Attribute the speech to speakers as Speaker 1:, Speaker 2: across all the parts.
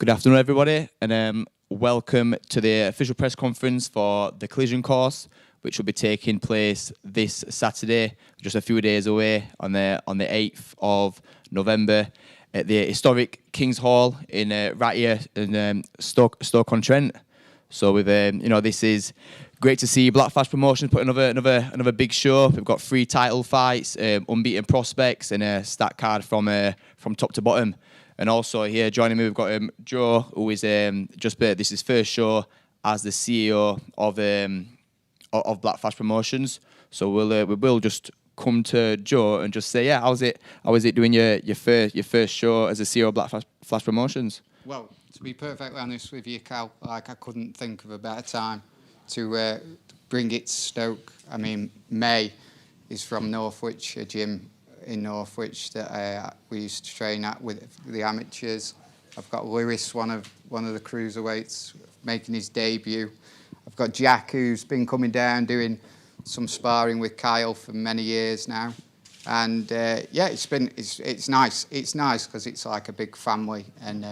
Speaker 1: Good afternoon, everybody, and welcome to the official press conference for the collision course, which will be taking place this Saturday, just a few days away, on the 8th of November at the historic King's Hall in right here in Stoke-on-Trent. So with this is great to see Black Flash Promotions put another big show. We've got 3 title fights, unbeaten prospects, and a stat card from top to bottom. And also here joining me, we've got Joe, who is this is his first show as the CEO of Black Flash Promotions. So we will just come to Joe and just say, how was it doing your first show as the CEO of Black Flash Promotions?
Speaker 2: Well, to be perfectly honest with you, Cal, I couldn't think of a better time to bring it to Stoke. I mean, May is from Northwich, a gym in Northwich that we used to train at with the amateurs. I've got Lewis, one of the cruiserweights, making his debut. I've got Jack, who's been coming down doing some sparring with Kyle for many years now. And it's nice. It's nice because it's like a big family, and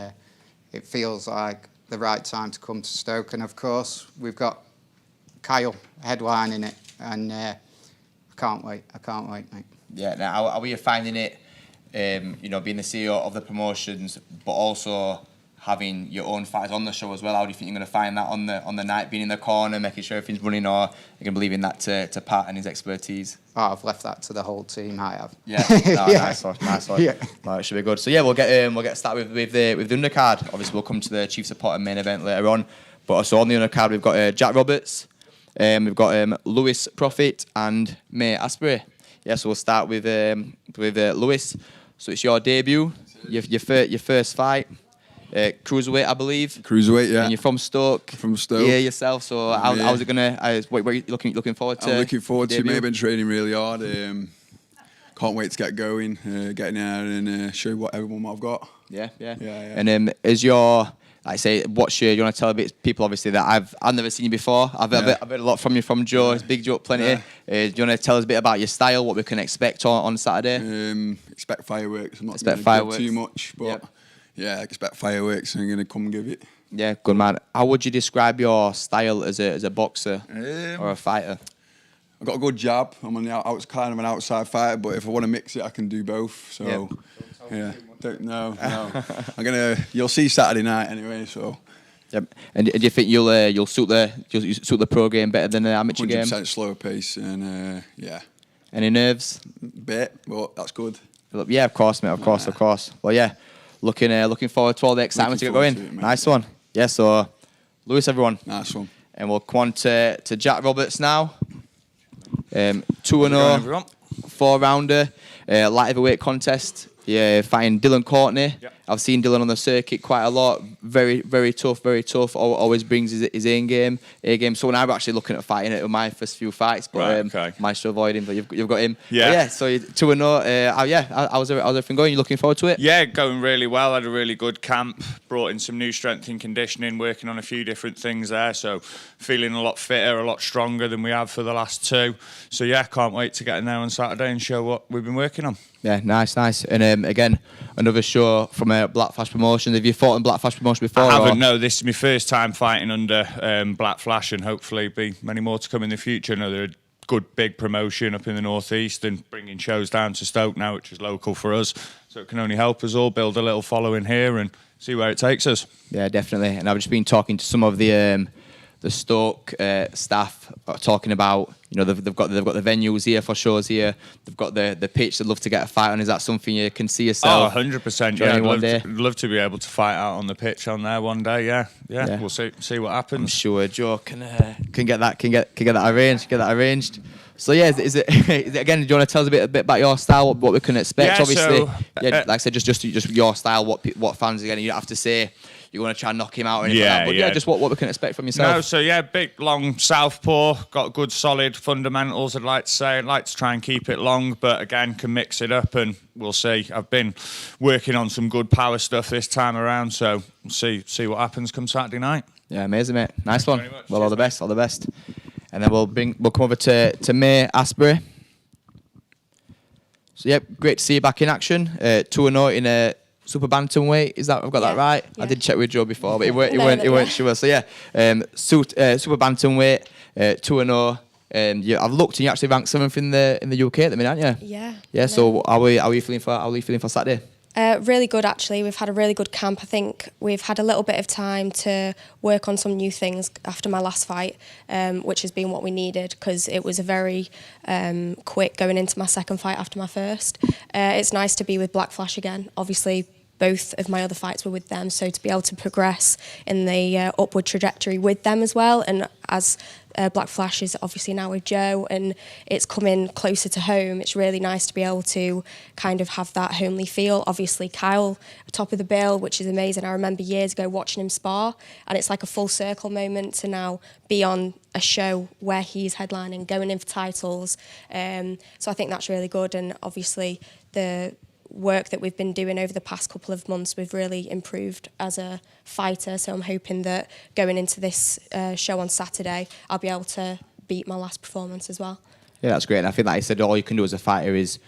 Speaker 2: it feels like the right time to come to Stoke. And of course, we've got Kyle headlining it, and I can't wait, mate.
Speaker 1: Yeah, now how are you finding it, being the CEO of the promotions, but also having your own fighters on the show as well? How do you think you're going to find that on the night, being in the corner, making sure everything's running, or you're going to believe in that to Pat and his expertise?
Speaker 2: Oh, I've left that to the whole team. I have.
Speaker 1: Yeah, nice one. Yeah. No, it should be good. So yeah, we'll get started with the undercard. Obviously, we'll come to the chief support and main event later on. But also on the undercard, we've got Jack Roberts, we've got Lewis Profit and May Asprey. Yeah, so we'll start with Lewis. So it's your debut, your first fight, cruiserweight, I believe.
Speaker 3: Cruiserweight, yeah.
Speaker 1: And you're from Stoke.
Speaker 3: From Stoke.
Speaker 1: Yeah, yourself. So how's it gonna? What are you looking forward to?
Speaker 3: I'm looking forward to it. I've been training really hard. Can't wait to get going, getting out and show what everyone what I've got.
Speaker 1: Yeah. And as your, like I say, what's your? You want to tell a bit people obviously that I've never seen you before. I've heard a lot from you from Joe. It's Big Joe, plenty.
Speaker 3: Yeah.
Speaker 1: Do you want to tell us a bit about your style? What we can expect on Saturday?
Speaker 3: Expect fireworks. I'm not
Speaker 1: Expect
Speaker 3: going to give
Speaker 1: fireworks.
Speaker 3: too much, but yeah, expect fireworks. I'm going to come and give it.
Speaker 1: Yeah, good man. How would you describe your style as a boxer or a fighter?
Speaker 3: I've got a good jab. I'm on the kind of an outside fighter, but if I want to mix it, I can do both. So no. You'll see Saturday night anyway. So.
Speaker 1: Yep. And do you think you'll suit the pro game better than the amateur game?
Speaker 3: 100% slower pace and
Speaker 1: Any nerves?
Speaker 3: Bit, but that's good.
Speaker 1: Yeah, of course, mate. Of course. Well, yeah. Looking forward to all the excitement to get going. Nice one. Yeah. So, Lewis, everyone.
Speaker 3: Nice one.
Speaker 1: And we'll come on to Jack Roberts now. 2-0, 4-rounder, light heavyweight contest. Yeah, fighting Dylan Courtney. Yep. I've seen Dylan on the circuit quite a lot. Very, very tough. Always brings his A game. So when I'm actually looking at fighting it with my first few fights, but managed to avoid him. But you've got him. Yeah. So 2-0. How's everything going? You looking forward to it?
Speaker 4: Yeah, going really well. Had a really good camp. Brought in some new strength and conditioning. Working on a few different things there. So feeling a lot fitter, a lot stronger than we have for the last 2. So yeah, can't wait to get in there on Saturday and show what we've been working on.
Speaker 1: Yeah, nice. And again, another show from Black Flash Promotions. Have you fought in Black Flash Promotions before?
Speaker 4: I haven't, no. This is my first time fighting under Black Flash, and hopefully be many more to come in the future. I know they're a good big promotion up in the northeast and bringing shows down to Stoke now, which is local for us. So it can only help us all build a little following here and see where it takes us. Yeah, definitely. And I've just been talking to some of the Stoke staff talking about, they've got the venues here for shows here. They've got the pitch. They'd love to get a fight on. Is that something you can see yourself? 100%. Yeah, I'd love to be able to fight out on the pitch on there one day. Yeah. We'll see what happens. I'm sure Joe can get that arranged. So yeah, is it again? Do you want to tell us a bit about your style? What we can expect? Yeah,
Speaker 1: obviously, like I said, just your style. What fans again? You don't have to say you want to try and knock him out or anything like that. But just what we can expect from yourself. No, so big, long southpaw, got good, solid fundamentals, I'd like to say. I'd like to try and keep it long, but again, can mix it up and we'll see. I've been working on some good power stuff this time around, so we'll see what happens come Saturday night. Yeah, amazing, mate. Nice one. Well, all the best. And then we'll come over to May Asprey. So, great to see you back in action. 2-0 in a super bantamweight. Is that I've got that right?
Speaker 5: Yeah.
Speaker 1: I did check with Joe before, but he weren't
Speaker 5: Yeah.
Speaker 1: sure. So yeah, super bantamweight, 2-0. I've looked and you actually ranked 7th in the UK at the minute, aren't you?
Speaker 5: Yeah.
Speaker 1: Yeah. So how are you feeling for Saturday?
Speaker 5: Really good, actually. We've had a really good camp. I think we've had a little bit of time to work on some new things after my last fight, which has been what we needed because it was a very quick going into my second fight after my first. It's nice to be with Black Flash again. Obviously, both of my other fights were with them, so to be able to progress in the upward trajectory with them as well, and as Black Flash is obviously now with Joe and it's coming closer to home, it's really nice to be able to kind of have that homely feel. Obviously Kyle, top of the bill, which is amazing. I remember years ago watching him spar, and it's like a full circle moment to now be on a show where he's headlining, going in for titles. So I think that's really good, and obviously the work that we've been doing over the past couple of months, we've really improved as a fighter. So I'm hoping that going into this show on Saturday, I'll be able to beat my last performance as well.
Speaker 1: Yeah, that's great. And I think, like you said, all you can do as a fighter is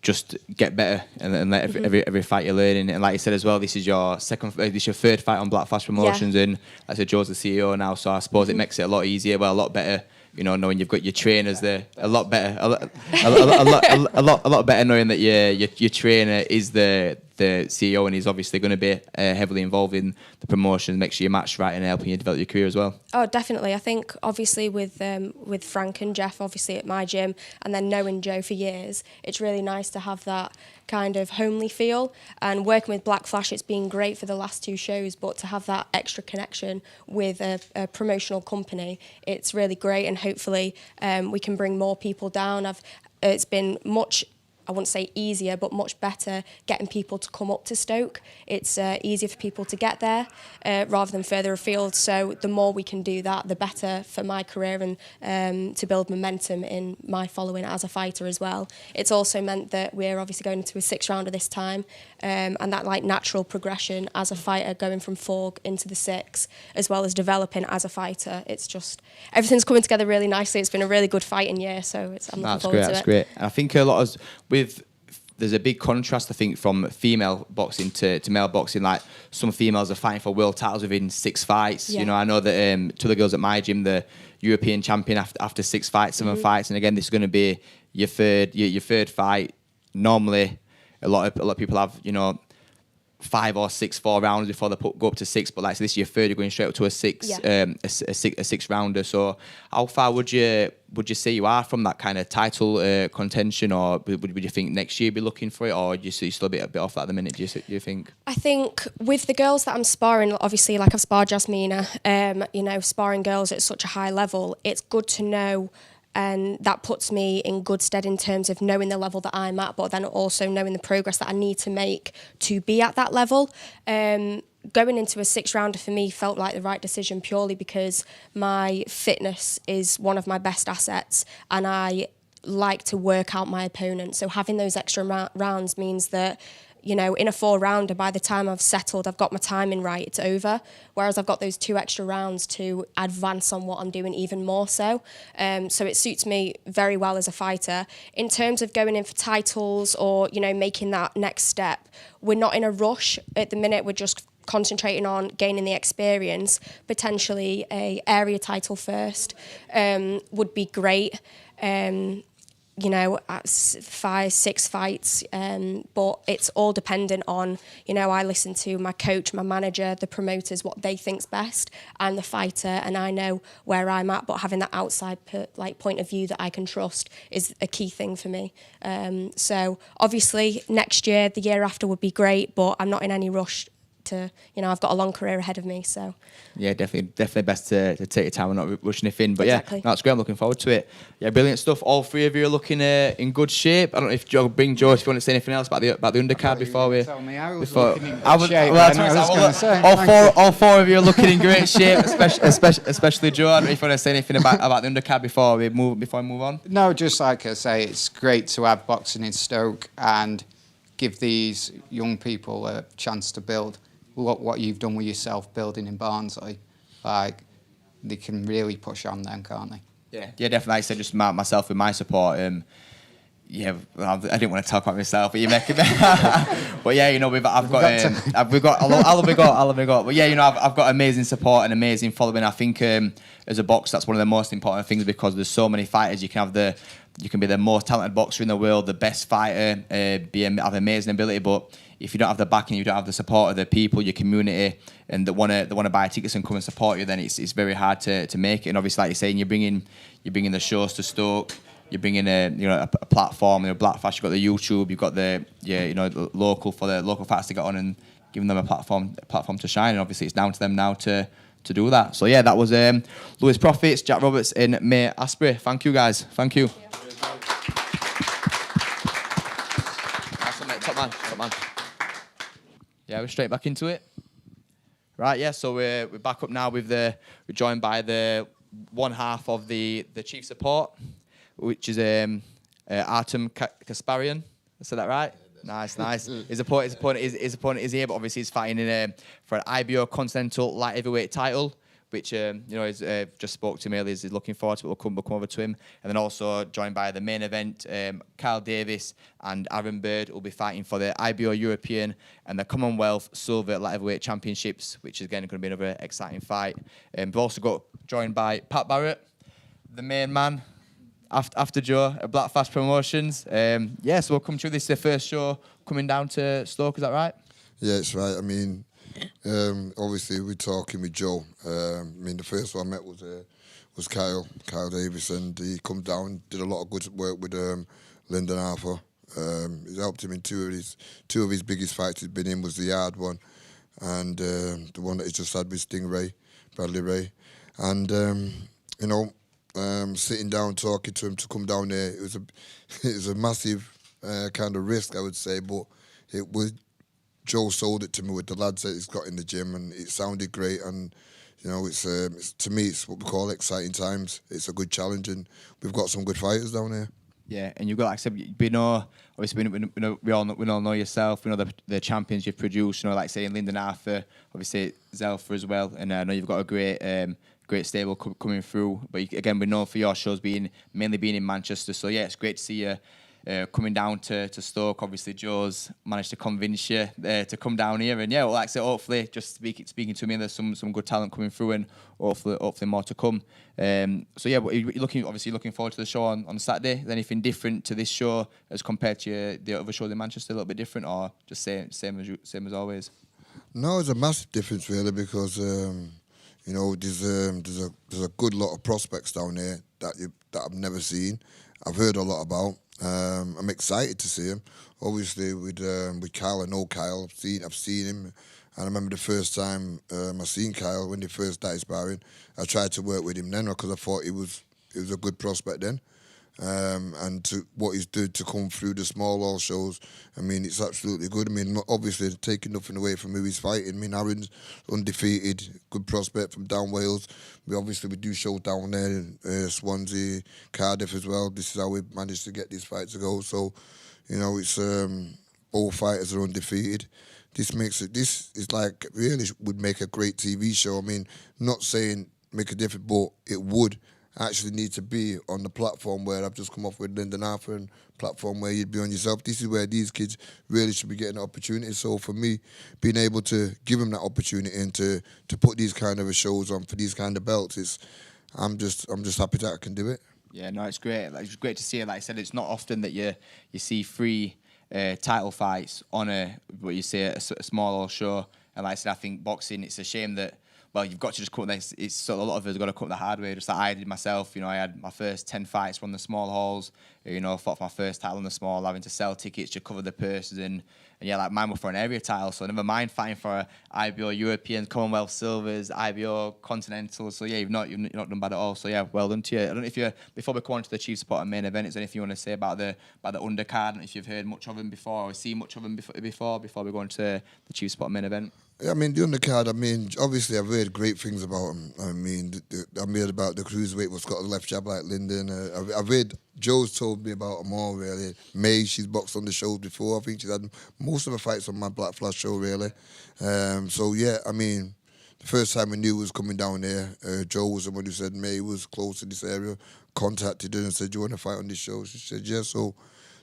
Speaker 1: just get better and let every fight you're learning. And like you said as well, this is your third fight on Black Flash Promotions, and like I said, Joe's the CEO now, so I suppose it makes it a lot easier, well, a lot better. You know, knowing you've got your trainers there, a lot better, a lot better knowing that your trainer is the CEO and he's obviously going to be heavily involved in the promotion, make sure you match right and helping you develop your career as well. Oh,
Speaker 5: definitely. I think obviously with Frank and Jeff, obviously at my gym, and then knowing Joe for years, it's really nice to have that kind of homely feel. And working with Black Flash, it's been great for the last 2 shows, but to have that extra connection with a promotional company, it's really great, and hopefully we can bring more people down. It's been much, I wouldn't say easier, but much better getting people to come up to Stoke. It's easier for people to get there rather than further afield. So the more we can do that, the better for my career and to build momentum in my following as a fighter as well. It's also meant that we're obviously going into a 6th rounder this time, and that like natural progression as a fighter going from 4 into the 6, as well as developing as a fighter. It's just, everything's coming together really nicely. It's been a really good fighting year, so I'm looking forward to it.
Speaker 1: That's great. And I think there's a big contrast, I think, from female boxing to male boxing. Like, some females are fighting for world titles within 6 fights. Yeah. You know, I know that 2 of the girls at my gym, the European champion after 6 fights, 7 fights. And again, this is going to be your third fight. Normally, a lot of people have, you know, 5 or 6 4 rounds before they go up to 6. But like, so this is your third, you're going straight up to a 6, a 6 rounder. So how far would you say you are from that kind of title contention, or would you think next year you'd be looking for it, or you still a bit off that at the minute? Do you think?
Speaker 5: I think with the girls that I'm sparring, obviously, like I've sparred Jasmina, you know, sparring girls at such a high level, it's good to know. And that puts me in good stead in terms of knowing the level that I'm at, but then also knowing the progress that I need to make to be at that level. Going into a 6 rounder for me felt like the right decision, purely because my fitness is one of my best assets, and I like to work out my opponent. So having those extra rounds means that, you know, in a 4 rounder, by the time I've settled, I've got my timing right, it's over. Whereas I've got those 2 extra rounds to advance on what I'm doing even more so. So it suits me very well as a fighter. In terms of going in for titles or, you know, making that next step, we're not in a rush at the minute. We're just concentrating on gaining the experience. Potentially a area title first would be great. You know, at 5, 6 fights, but it's all dependent on, you know, I listen to my coach, my manager, the promoters, what they think's best. I'm the fighter and I know where I'm at, but having that outside point of view that I can trust is a key thing for me. So obviously next year, the year after would be great, but I'm not in any rush to, you know, I've got a long career ahead of me, so. Yeah,
Speaker 1: definitely best to take your time and not rushing it in. But
Speaker 5: exactly.
Speaker 1: Yeah, no, it's great. I'm looking forward to it. Yeah, brilliant stuff. All 3 of you are looking in good shape. I don't know if Joe, if you want to say anything else about the undercard before we.
Speaker 2: Tell me I was looking in good shape.
Speaker 1: All 4 of you are looking in great shape, especially Joe. I don't know if you want to say anything about the undercard before we move on.
Speaker 2: No, just like I say, it's great to have boxing in Stoke and give these young people a chance to build. Look what you've done with yourself building in Barnsley. Like, they can really push on then, can't they?
Speaker 1: Yeah, definitely. Like I said, just myself with my support. Yeah, well, I didn't want to talk about myself, but you're making me. But yeah, you know, I've got. I'll have got. But yeah, you know, I've got amazing support and amazing following. I think as a boxer, that's one of the most important things because there's so many fighters. You can be the most talented boxer in the world, the best fighter, have amazing ability, but if you don't have the backing, you don't have the support of the people, your community, and that want to buy tickets and come and support you, then it's very hard to make it. And obviously, like you're saying, you're bringing the shows to Stoke. You're bringing a platform, Black Flash. You've got the YouTube. You've got the local for the local fighters to get on and giving them a platform to shine. And obviously, it's down to them now to do that. So yeah, that was Lewis Profits, Jack Roberts, and May Asprey. Thank you guys. Thank you. Top man. Yeah, we're straight back into it. Right, yeah. So we're back up now with we're joined by the one half of the chief support, which is Artem Kasparian. I said that right? Nice. His opponent is here, but obviously he's fighting for an IBO Continental Light-Heavyweight Title, which is just spoke to him earlier. He's looking forward to it. We'll come over to him, and then also joined by the main event, Kyle Davies and Aaron Bird will be fighting for the IBO European and the Commonwealth Silver Light-Heavyweight Championships, which is again going to be another exciting fight. We've also got joined by Pat Barrett, the main man. After Joe at Black Fast Promotions. So we'll come through. This is the first show coming down to Stoke, is that right?
Speaker 6: Yeah, it's right. I mean, obviously we're talking with Joe. The first one I met was Kyle Davies, and he come down, did a lot of good work with Lyndon Arthur. It helped him in two of his biggest fights he's been in was the hard one, and the one that he just had with Bradley Ray. And, sitting down talking to him to come down there, it was a massive kind of risk, I would say, but it was Joe sold it to me with the lads that he's got in the gym, and it sounded great. And it's to me, it's what we call exciting times. It's a good challenge, and we've got some good fighters down here.
Speaker 1: Yeah, and you've got, like I said, we all know yourself. We know the champions you've produced. Like saying Lyndon Arthur, obviously Zelfa as well, and I know you've got a great stable coming through. But again, we know for your shows mainly being in Manchester. So yeah, it's great to see you coming down to Stoke. Obviously, Joe's managed to convince you to come down here. And yeah, well, like I said, hopefully, just speaking to me, there's some good talent coming through, and hopefully more to come. So yeah, but you're looking forward to the show on Saturday. Is anything different to this show as compared to the other shows in Manchester? A little bit different, or just same as always?
Speaker 6: No, it's a massive difference really, because there's a good lot of prospects down there that I've never seen. I've heard a lot about. I'm excited to see him. Obviously, with Kyle, I know Kyle. I've seen him, and I remember the first time I seen Kyle when he first started sparring. I tried to work with him then because I thought he was a good prospect then. And to what he's done to come through the small hall shows, I mean, it's absolutely good. I mean, obviously, taking nothing away from who he's fighting. I mean, Aaron's undefeated, good prospect from down Wales. We do shows down there in Swansea, Cardiff as well. This is how we managed to get these fights to go. So, it's all fighters are undefeated. This is like really would make a great TV show. I mean, not saying make a difference, but it would actually need to be on the platform where I've just come off with Lyndon Arthur, and platform where you'd be on yourself. This is where these kids really should be getting an opportunity. So for me, being able to give them that opportunity and to put these kind of shows on for these kind of belts, I'm just happy that I can do it.
Speaker 1: Yeah, no, it's great. It's great to see it. Like I said, it's not often that you see 3 title fights on a small show. And like I said, I think boxing, it's a shame that, well, you've got to just cut this. It's sort of a lot of us have got to cut the hard way. Just like I did myself. I had my first 10 fights from the small halls. Fought for my first title in the small, having to sell tickets to cover the purses, and yeah, like mine were for an area title. So never mind fighting for IBO European, Commonwealth Silvers, IBO Continental. So yeah, you've not done bad at all. So yeah, well done to you. I don't know if before we go on to the chief support and main event, is there anything you want to say about the undercard? I don't know if you've heard much of them before or seen much of them before we go on to the chief support and main event.
Speaker 6: I mean, the undercard, obviously I've heard great things about him. I heard about the cruiserweight what's got a left jab like Lyndon. I've heard, Joe's told me about them all, really. May, she's boxed on the show before. I think she's had most of her fights on my Black Flash show, really. So, yeah, the first time we knew he was coming down there, Joe was the one who said May was close to this area, contacted her and said, do you want to fight on this show? She said, yeah. So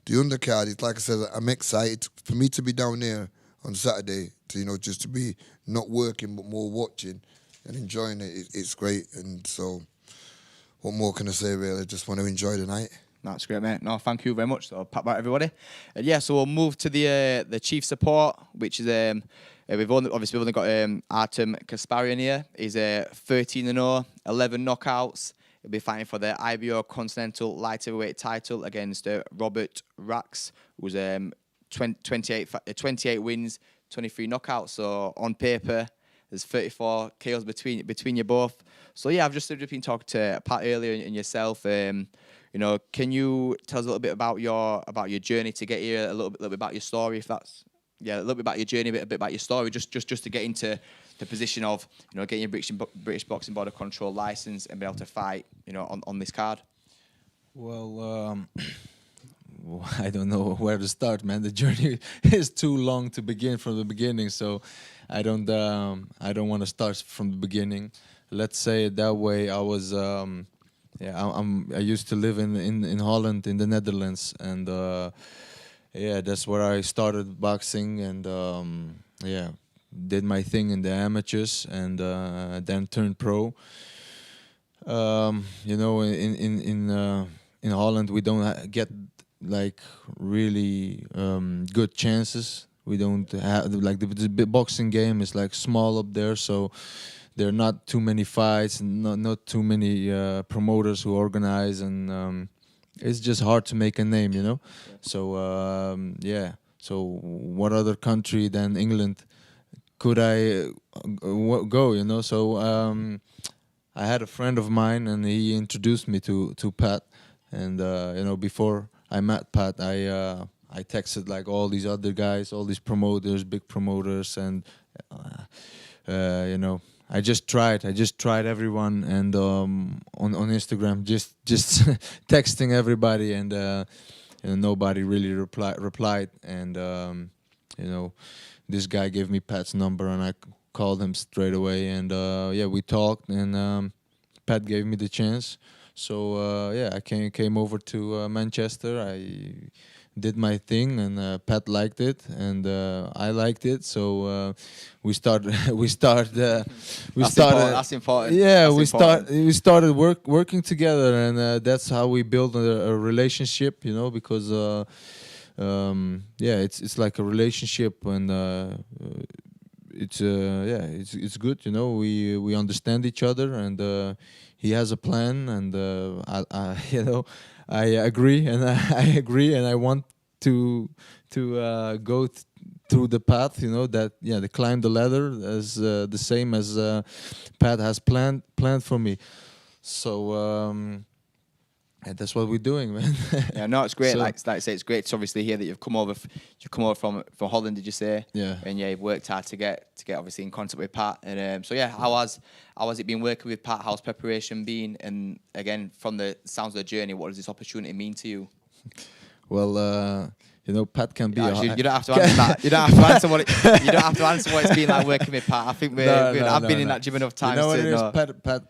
Speaker 6: the undercard is, like I said, I'm excited for me to be down there on Saturday, to just to be not working but more watching and enjoying it. It's great, and so what more can I say really? Just want to enjoy the night.
Speaker 1: That's great, mate. No, thank you very much. So, pat back everybody. And yeah, so we'll move to the chief support, which is we've only got Artem Kasparian here. He's 13-0, 11 knockouts. He'll be fighting for the IBO Continental Light-Heavyweight Title against Robert Rax, who's 28 wins, 23 knockouts. So on paper, there's 34 KOs between you both. So yeah, I've just been talking to Pat earlier and yourself. Can you tell us a little bit about your journey to get here? A little bit about your story, if that's a little bit about your journey, a bit about your story, just to get into the position of getting your British Boxing Board of Control license and be able to fight on this card.
Speaker 7: Well, I don't know where to start, man. The journey is too long to begin from the beginning, so I don't want to start from the beginning. Let's say it that way. I was I used to live in Holland, in the Netherlands, and that's where I started boxing, and did my thing in the amateurs, and then turned pro. In Holland we don't get like really good chances. We don't have like the boxing game is like small up there, so there are not too many fights, not too many promoters who organize, and it's just hard to make a name, Yeah. So so what other country than England could I go? So I had a friend of mine, and he introduced me to Pat, and before I met Pat, I texted like all these other guys, all these promoters, big promoters, and I just tried everyone, and on Instagram, just texting everybody, and nobody really replied, and this guy gave me Pat's number, and I called him straight away, and we talked, and Pat gave me the chance. So I came over to Manchester. I did my thing, and Pat liked it, and I liked it. So we started.
Speaker 1: That's important.
Speaker 7: Yeah,
Speaker 1: that's
Speaker 7: we started working together, and that's how we built a relationship. Because it's like a relationship, and it's good. We understand each other, and he has a plan, and I agree, and I agree, and I want to go through the path, to climb the ladder as the same as Pat has planned for me. So and that's what we're doing, man.
Speaker 1: Yeah, no, it's great.
Speaker 7: So,
Speaker 1: like I say, it's great to obviously hear that you've come over from Holland. Did you say?
Speaker 7: Yeah.
Speaker 1: And you've worked hard to get obviously in contact with Pat. And how has it been working with Pat? How's preparation been? And again, from the sounds of the journey, what does this opportunity mean to you?
Speaker 7: Well, Pat can be.
Speaker 1: You don't have to answer that. You don't have to answer what it's been like working with Pat. I think I've been in that gym enough times.
Speaker 7: What it is?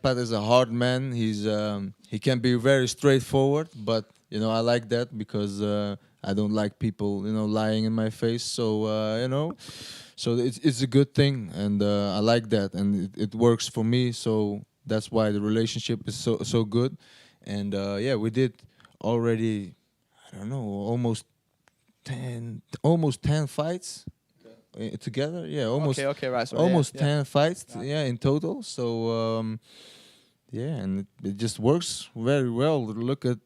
Speaker 7: Pat is a hard man. He can be very straightforward, but I like that because I don't like people lying in my face. So so it's a good thing, and I like that, and it works for me. So that's why the relationship is so good, and we did already. I don't know, almost 10 fights together. Yeah, almost.
Speaker 1: Okay, right. So
Speaker 7: almost 10 fights. Yeah, in total. So and it just works very well. Look at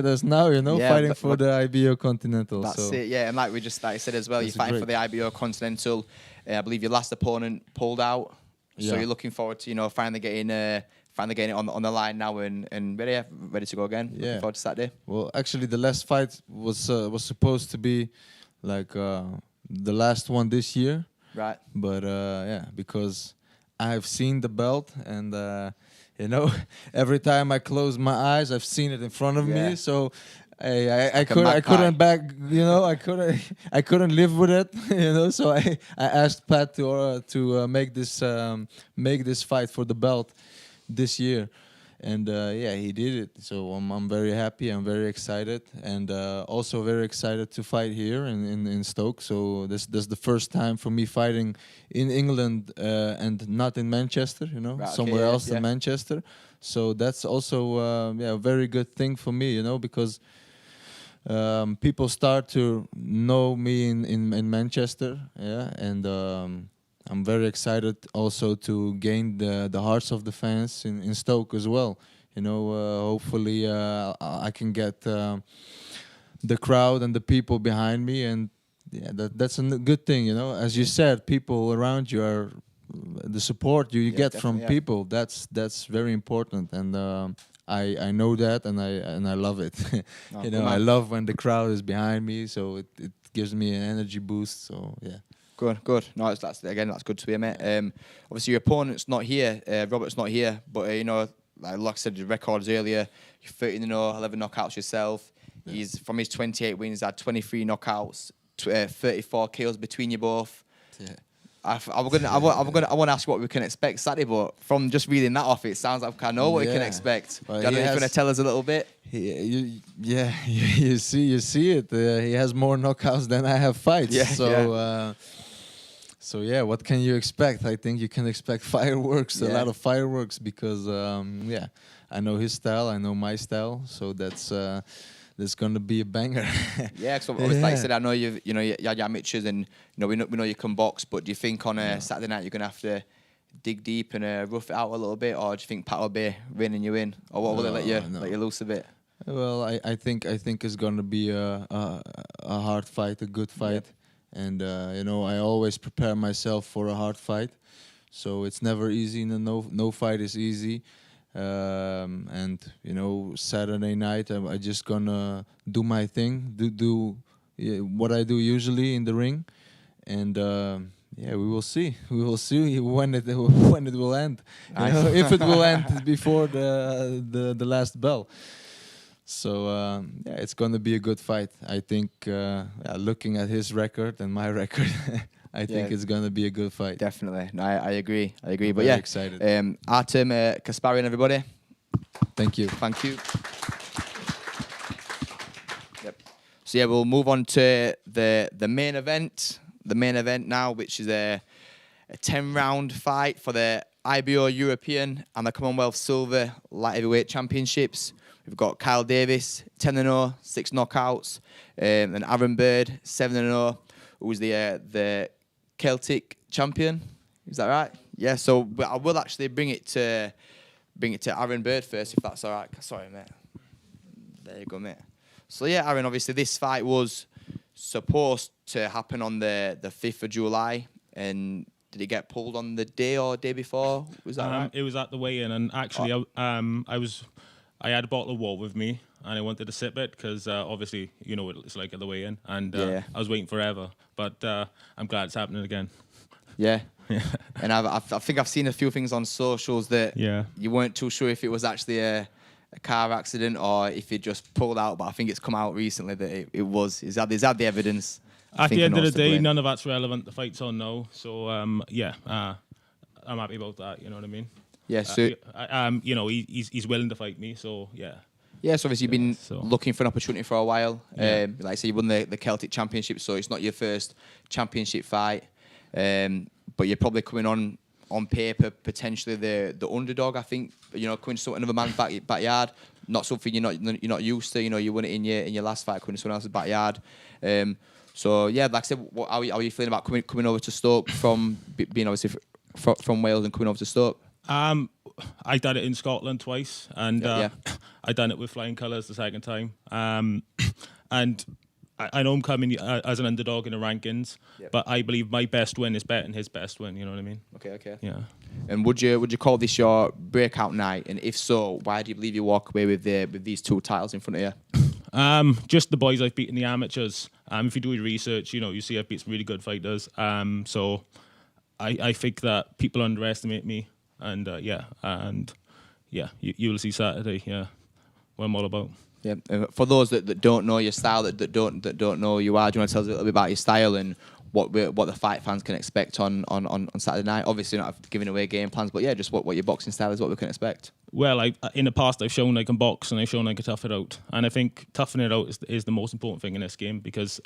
Speaker 7: us now, fighting for the IBO Continental.
Speaker 1: That's it. Yeah, and like I said as well, you're fighting for the IBO Continental. I believe your last opponent pulled out. So you're looking forward to finally getting it on the line now and ready to go again.
Speaker 7: Yeah.
Speaker 1: Looking forward to Saturday.
Speaker 7: Well, actually, the last fight was supposed to be like the last one this year.
Speaker 1: Right.
Speaker 7: But because I've seen the belt, and every time I close my eyes, I've seen it in front of me. So I couldn't I couldn't live with it. So I asked Pat to make this fight for the belt this year, And yeah, he did it. So I'm very happy. I'm very excited, and also very excited to fight here in Stoke. So this is the first time for me fighting in England and not in Manchester. You know,
Speaker 1: Right, okay,
Speaker 7: somewhere
Speaker 1: yeah,
Speaker 7: else than
Speaker 1: yeah.
Speaker 7: Manchester. So that's also a very good thing for me. You know, because people start to know me in Manchester. Yeah, and I'm very excited also to gain the hearts of the fans in Stoke as well. You know, hopefully I can get the crowd and the people behind me, and yeah, that's a good thing. You know, as you said, people around you are the support you get from
Speaker 1: definitely, yeah.
Speaker 7: people. That's very important, and I know that, and I love it.
Speaker 1: Oh,
Speaker 7: You
Speaker 1: good
Speaker 7: know, I
Speaker 1: man.
Speaker 7: love when the crowd is behind me, so it gives me an energy boost. So yeah.
Speaker 1: Good. No, that's good to hear, mate. Obviously, your opponent's not here. Robert's not here, but you know, like I said, the records earlier. You're 13-0, 11 knockouts yourself. He's from his 28 wins, had 23 knockouts, 34 kills between you both.
Speaker 7: Yeah.
Speaker 1: I want to ask you what we can expect Saturday, but from just reading that off, it sounds like I know what we can
Speaker 7: Yeah.
Speaker 1: expect.
Speaker 7: Well,
Speaker 1: Do you know if you're going to tell us a little bit?
Speaker 7: You see it. He has more knockouts than I have fights.
Speaker 1: Yeah,
Speaker 7: so so yeah, what can you expect? I think you can expect fireworks, a
Speaker 1: Yeah.
Speaker 7: lot of fireworks, because yeah, I know his style, I know my style, so that's gonna be a banger.
Speaker 1: Yeah, because like I said, I know you had your amateurs, and we know you can box. But do you think on a Saturday night you're gonna have to dig deep and rough it out a little bit, or do you think Pat will be reining you in, or what will they let you loose a bit?
Speaker 7: Well, I think it's gonna be a hard fight, a good fight, and I always prepare myself for a hard fight, so it's never easy. No fight is easy, and Saturday night I just gonna do my thing, do what I do usually in the ring, and yeah, we will see. We will see when it will end. If it will end before the last bell. So yeah, it's gonna be a good fight. I think looking at his record and my record, I think it's gonna be a good fight.
Speaker 1: Definitely. No, I agree. But
Speaker 7: Very
Speaker 1: yeah,
Speaker 7: excited.
Speaker 1: Artem Kasparian, everybody.
Speaker 7: Thank you.
Speaker 1: Thank you. Yep. So yeah, we'll move on to the main event. The main event now, which is a 10-round fight for the IBO European and the Commonwealth Silver Light-Heavyweight Championships. We've got Kyle Davies, 10-0, 6 knockouts, and Aaron Bird, 7-0, who's the Celtic champion. Is that right? Yeah. So I will actually bring it to Aaron Bird first, if that's all right. Sorry, mate. There you go, mate. So yeah, Aaron. Obviously, this fight was supposed to happen on the 5th of July, and did it get pulled on the day or day before? Was that right?
Speaker 8: It was at the weigh-in, and actually, I had a bottle of water with me, and I wanted to sip it because obviously, you know what it's like at the weigh-in, and I was waiting forever. But I'm glad it's happening again.
Speaker 1: Yeah. And I think I've seen a few things on socials that you weren't too sure if it was actually a car accident or if it just pulled out, but I think it's come out recently that it was. He's had the evidence.
Speaker 8: At the end of the day, none of that's relevant. The fight's on now, so I'm happy about that. You know what I mean?
Speaker 1: Yeah. So
Speaker 8: he's willing to fight me, so yeah.
Speaker 1: Yeah, so obviously you've been looking for an opportunity for a while. Like I say, you won the Celtic Championship, so it's not your first championship fight. But you're probably coming on paper potentially the underdog. I think coming to another man's backyard, not something you're not used to. You won it in your last fight, coming to someone else's backyard. So yeah, like I said, how are you feeling about coming over to Stoke from being obviously from Wales and coming over to Stoke?
Speaker 8: I done it in Scotland twice, and I done it with flying colours the second time. And I know I'm coming as an underdog in the rankings, but I believe my best win is better than his best win. You know what I mean?
Speaker 1: Okay.
Speaker 8: Yeah.
Speaker 1: And would you call this your breakout night? And if so, why do you believe you walk away with these 2 titles in front of you?
Speaker 8: Just the boys I've beaten, the amateurs. If you do your research, you see I've beat some really good fighters. So I think that people underestimate me, and you will see Saturday. Yeah, what I'm all about. Yeah.
Speaker 1: For those that don't know your style, that don't know who you are, do you want to tell us a little bit about your style and what the fight fans can expect on Saturday night. Obviously, not giving away game plans, but yeah, just what your boxing style is, what we can expect.
Speaker 8: Well, in the past, I've shown I can box and I've shown I can tough it out. And I think toughing it out is the most important thing in this game, because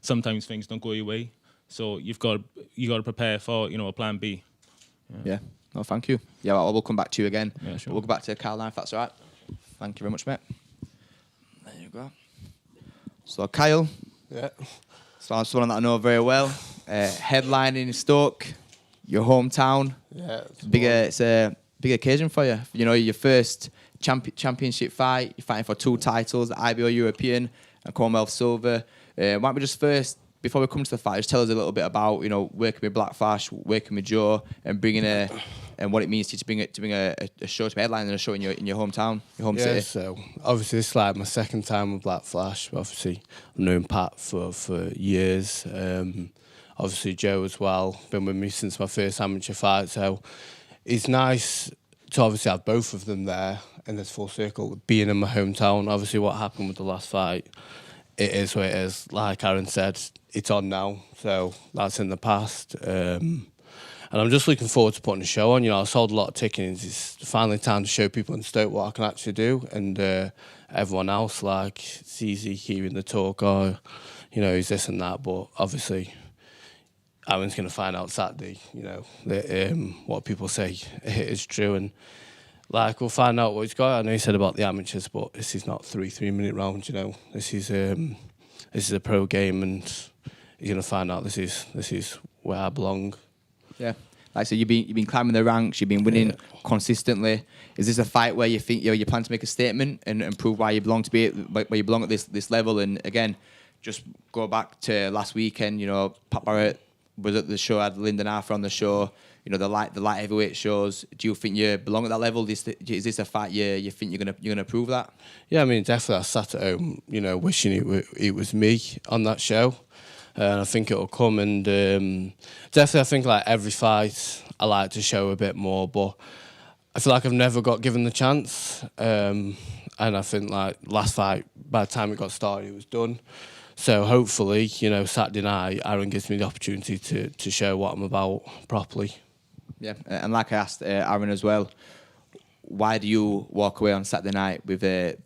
Speaker 8: sometimes things don't go your way. So you got to prepare for a plan B.
Speaker 1: Yeah. No, thank you. Yeah, we'll come back to you again.
Speaker 8: Yeah, sure.
Speaker 1: We'll go back to Kyle now, if that's all right. Thank you very much, mate. There you go. So, Kyle.
Speaker 9: Yeah.
Speaker 1: So, someone that I know very well. Headlining in Stoke, your hometown.
Speaker 9: Yeah.
Speaker 1: It's a big occasion for you. You know, your first championship fight. You're fighting for 2 titles, the IBO European and Commonwealth Silver. Why don't we just first, before we come to the fight, just tell us a little bit about, working with Black Flash, working with Joe, and bringing and what it means to bring a show, to be headlining a show in your hometown, your home city.
Speaker 9: So obviously this is like my second time with Black Flash. Obviously I've known Pat for years. Obviously Joe as well, been with me since my first amateur fight. So it's nice to obviously have both of them there in this full circle, being in my hometown. Obviously what happened with the last fight, it is what it is. Like Aaron said, it's on now, so that's in the past. And I'm just looking forward to putting a show on. I sold a lot of tickets. It's finally time to show people in Stoke what I can actually do. And everyone else, it's easy hearing the talk, or, he's this and that. But obviously, Aaron's going to find out Saturday, that what people say is true. And, we'll find out what he's got. I know he said about the amateurs, but this is not 3-minute rounds, This is a pro game, and he's going to find out this is where I belong.
Speaker 1: Yeah, like I said, you've been climbing the ranks, you've been winning consistently. Is this a fight where you think you plan to make a statement and prove why you belong at this level? And again, just go back to last weekend. Pat Barrett was at the show, had Lyndon Arthur on the show. The light heavyweight shows. Do you think you belong at that level? Is this a fight you think you're gonna prove that?
Speaker 9: Yeah, I mean, definitely. I sat at home, wishing it was me on that show. And I think it'll come, and definitely I think every fight I like to show a bit more, but I feel like I've never got given the chance, and I think last fight, by the time it got started, it was done. So hopefully, Saturday night, Aaron gives me the opportunity to show what I'm about properly.
Speaker 1: Yeah, and like I asked Aaron as well, why do you walk away on Saturday night with the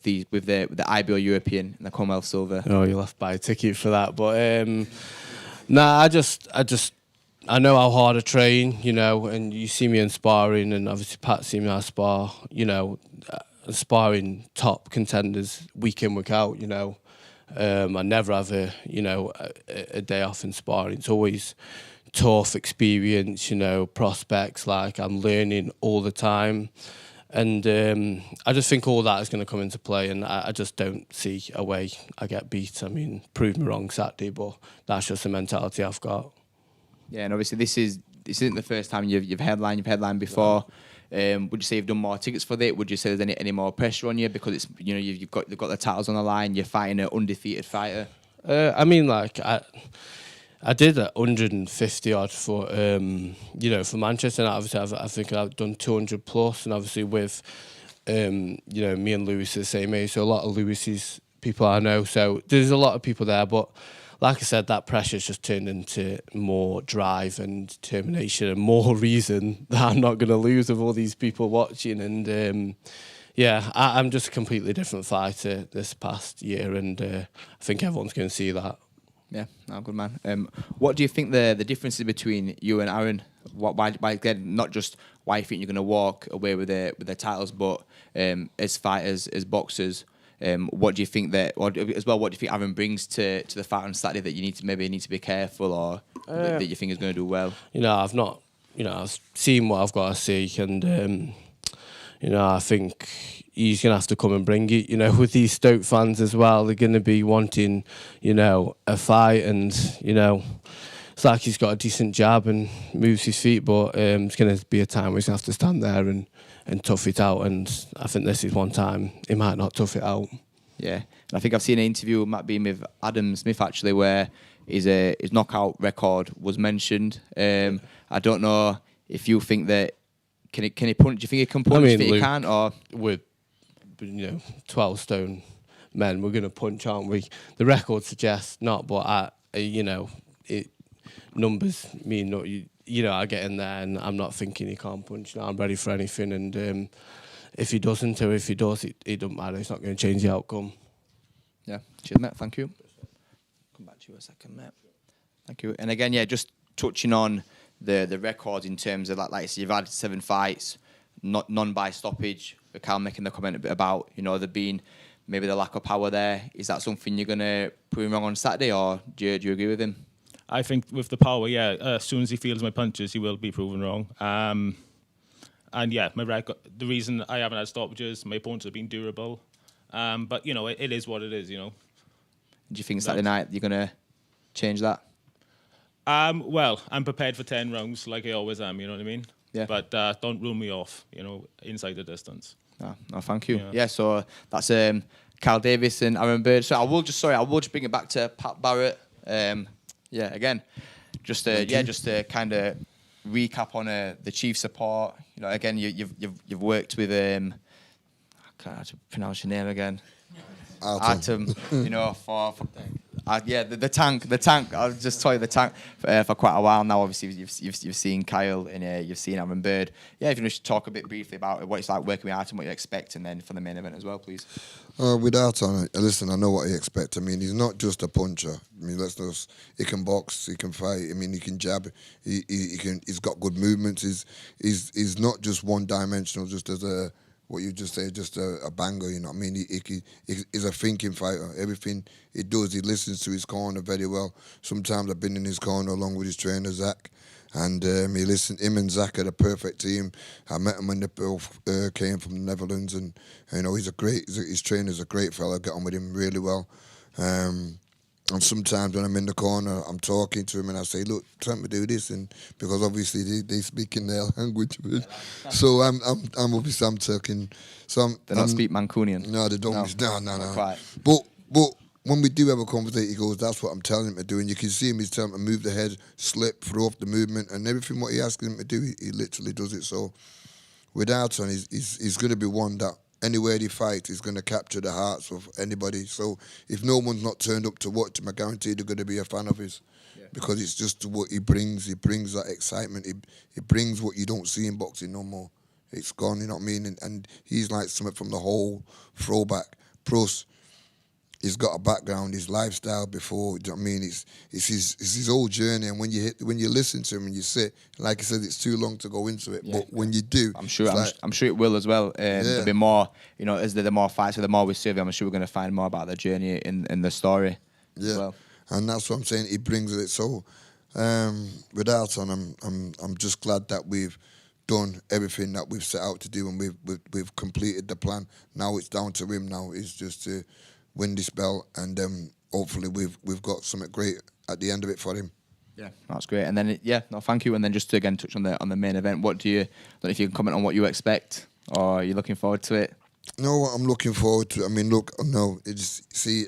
Speaker 1: IBO European and the Commonwealth Silver?
Speaker 9: Oh, you'll have to buy a ticket for that. But I know how hard I train, and you see me in sparring, and obviously Pat see me I spar, sparring top contenders week in, week out, I never have a day off in sparring. It's always tough experience, prospects, I'm learning all the time. And I just think all that is going to come into play, and I just don't see a way I get beat. I mean, prove me wrong Saturday, but that's just the mentality I've got.
Speaker 1: Yeah, and obviously this isn't the first time you've headlined. You've headlined before. Would you say you've done more tickets for that? Would you say there's any more pressure on you because it's you've got the titles on the line? You're fighting an undefeated fighter.
Speaker 9: I mean, I did 150 odd for for Manchester, and obviously I think I've done 200 plus, and obviously with me and Lewis are the same age, so a lot of Lewis's people I know, so there's a lot of people there, but like I said, that pressure's just turned into more drive and determination and more reason that I'm not going to lose with all these people watching, and I'm just a completely different fighter this past year, and I think everyone's going to see that.
Speaker 1: Yeah, no, good man. What do you think the difference is between you and Aaron? Why again, not just why you think you're going to walk away with the titles, but as fighters, as boxers, what do you think what do you think Aaron brings to the fight on Saturday that you need to be careful, or that you think is going to do well?
Speaker 9: I've seen what I've got to see, and I think he's going to have to come and bring it, with these Stoke fans as well. They're going to be wanting, a fight, and, it's like he's got a decent jab and moves his feet, but it's going to be a time where he's going to have to stand there and tough it out, and I think this is one time he might not tough it out.
Speaker 1: Yeah, and I think I've seen an interview, Matt Beam, with Adam Smith, actually, where his knockout record was mentioned. I don't know if you think that, can he punch? Do you think he can punch? Do you think he can? Or
Speaker 9: with 12 stone men, we're going to punch, aren't we? The record suggests not, but numbers mean not you know, I get in there and I'm not thinking he can't punch. No, I'm ready for anything. And if he doesn't, or if he does, it doesn't matter. It's not going to change the outcome.
Speaker 1: Yeah, cheers, mate. Thank you. Come back to you a second, mate. Thank you. And again, yeah, just touching on the records in terms of like so you've had 7 fights, none by stoppage. Kyle making the comment a bit about, you know, there being maybe the lack of power there. Is that something you're going to prove him wrong on Saturday, or do you agree with him?
Speaker 8: I think with the power, yeah, as soon as he feels my punches, he will be proven wrong. And yeah, my record, the reason I haven't had stoppages, my opponents have been durable. But, you know, it is what it is, you know.
Speaker 1: Do you think Saturday night you're going to change that?
Speaker 8: Well, I'm prepared for 10 rounds like I always am, you know what I mean?
Speaker 1: Yeah.
Speaker 8: But don't rule me off, you know, inside the distance.
Speaker 1: No, thank you. Yeah, so that's Kyle Davies and Aaron Bird. So I will just bring it back to Pat Barrett. Yeah, again, just to kind of recap on the chief support. You know, again, you've worked with I can't pronounce your name again. Artem. You know, for the tank. I'll just tell you the tank for quite a while now. Obviously, you've seen Kyle and you've seen Aaron Bird. Yeah, if you just talk a bit briefly about what it's like working with Artem, what you expect, and then for the main event as well, please.
Speaker 6: With Artem, listen, I know what he expects. I mean, he's not just a puncher. I mean, he can box, he can fight. I mean, he can jab. He's got good movements. He's not just one dimensional, just as a. What you just say, just a banger, you know what I mean? He's a thinking fighter. Everything he does, he listens to his corner very well. Sometimes I've been in his corner along with his trainer, Zach, and he listened. Him and Zach are the perfect team. I met him when they both came from the Netherlands, and you know, his trainer's a great fella. I get on with him really well. And sometimes when I'm in the corner, I'm talking to him and I say, look, try to do this, and because obviously they speak in their language. So I'm talking. So
Speaker 1: they don't speak Mancunian.
Speaker 6: No, they don't. No.
Speaker 1: Quite.
Speaker 6: But when we do have a conversation, he goes, that's what I'm telling him to do. And you can see him, he's telling him to move the head, slip, throw off the movement, and everything what he asks him to do, he literally does it. So with Arton, he's going to be one that anywhere he fights, he's going to capture the hearts of anybody. So if no one's not turned up to watch him, I guarantee they're going to be a fan of his. Yeah. Because it's just what he brings. He brings that excitement. He brings what you don't see in boxing no more. It's gone, you know what I mean? And he's like something from the whole throwback. Plus, he's got a background, his lifestyle before, you know what I mean? It's his whole journey, and when you listen to him and you sit, like I said, it's too long to go into it, but when you do,
Speaker 1: I'm sure it will as well. There'll be more, you know, as the more fights, the more we see of him, I'm sure we're going to find more about the journey in the story.
Speaker 6: Yeah,
Speaker 1: as well. And
Speaker 6: that's what I'm saying. He brings it. So, with Arton, I'm just glad that we've done everything that we've set out to do, and we've completed the plan. Now it's down to him. Now it's just to win this belt, and hopefully we've got something great at the end of it for him.
Speaker 1: Yeah, that's great. And then thank you. And then just to again touch on the main event, what do you? I don't know if you can comment on what you expect, or are you looking forward to it?
Speaker 6: No, I'm looking forward to it. I mean, look, no,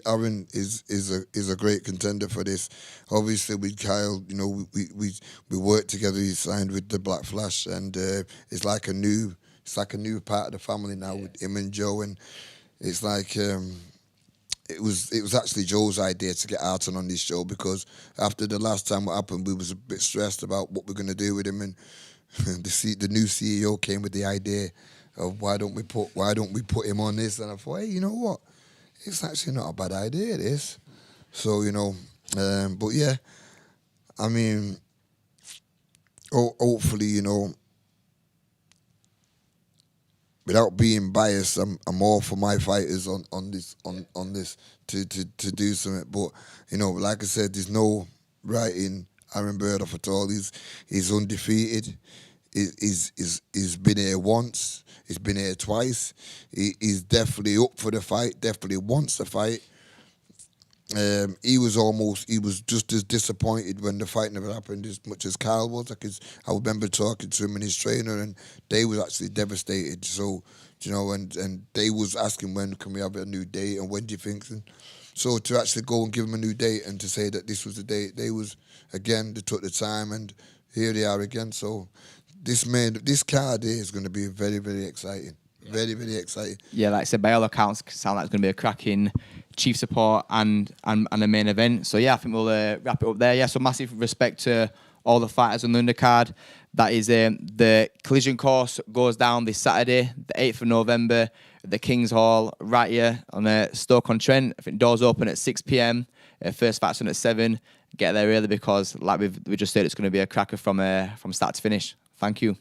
Speaker 6: Aaron is a great contender for this. Obviously, with Kyle, you know, we worked together. He signed with the Black Flash, and it's like a new part of the family now with him and Joe, and it's like. It was actually Joe's idea to get Arton on this show, because after the last time what happened, we was a bit stressed about what we're going to do with him, and the new CEO came with the idea of why don't we put him on this, and I thought, hey, you know what, it's actually not a bad idea, this. So, you know, but yeah, I mean, hopefully, you know, without being biased, I'm all for my fighters on this to do something. But you know, like I said, there's no writing Aaron Bird off at all. He's undefeated. He's been here once. He's been here twice. He's definitely up for the fight. Definitely wants to fight. He was just as disappointed when the fight never happened as much as Kyle was. I remember talking to him and his trainer, and they was actually devastated. So, you know, and they was asking, when can we have a new date, and when do you think? And so to actually go and give them a new date and to say that this was the date, they took the time, and here they are again. So this card here is going to be very, very exciting. Very, very exciting.
Speaker 1: Yeah, like I said, by all accounts, sound like it's going to be a cracking chief support and the main event. So yeah, I think we'll wrap it up there. Yeah, so massive respect to all the fighters on the undercard. That is the collision course goes down this Saturday, the 8th of November, at the King's Hall, right here on Stoke-on-Trent. I think doors open at 6 p.m. First fight's on at 7. Get there early because, like we just said, it's going to be a cracker from start to finish. Thank you.